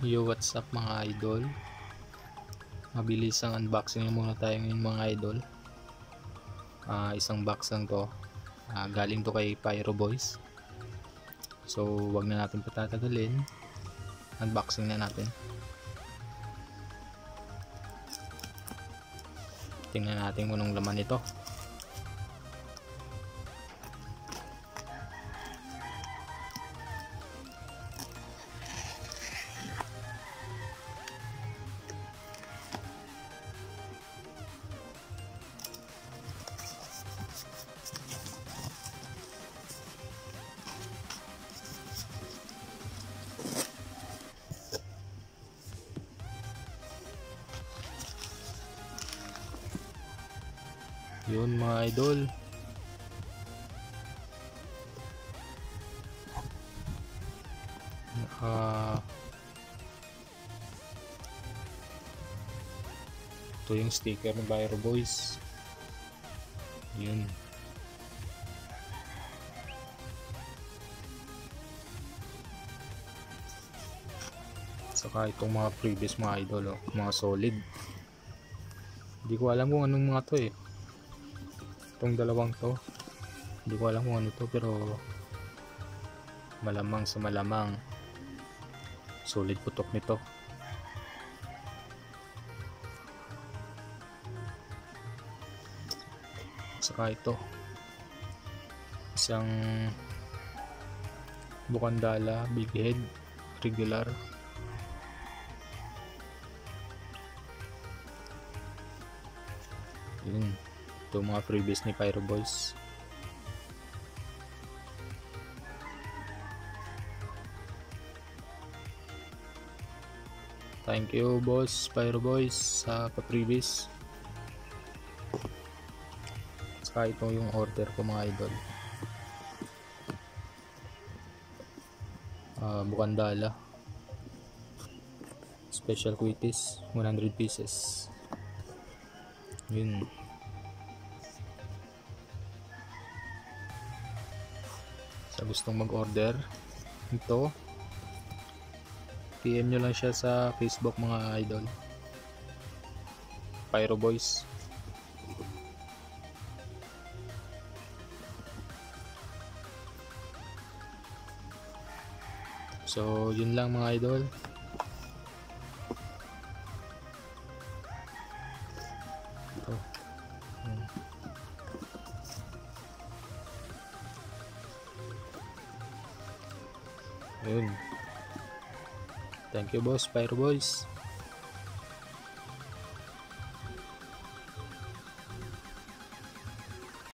Yo, what's up mga idol? Mabilis ang unboxing lang muna tayo ngayon mga idol. Isang box lang to. Galing to kay Pyro Boys. So wag na natin patatagalin. Unboxing na natin. Tingnan natin kung anong laman nito. Yun mga idol. Ito yung sticker ng Pyro Boys. Yun. Saka itong mga previous mga idol, mga solid. Hindi ko alam kung anong mga to eh. Itong dalawang to, hindi ko alam kung ano to, pero malamang sa malamang solid putok nito. Saka ito, isang Bukandala big head regular. Yun, ito mga previous ni Pyro Boys. Thank you boss Pyro Boys sa pa-previous. Saka ito yung order ko mga idol. Bukandala special quitties 100 pieces. Yun. Sa gustong mag-order ito, PM nyo lang siya sa Facebook mga idol, Pyro Boys. So yun lang mga idol. Ito. Yun. Thank you boss Pyro Boys.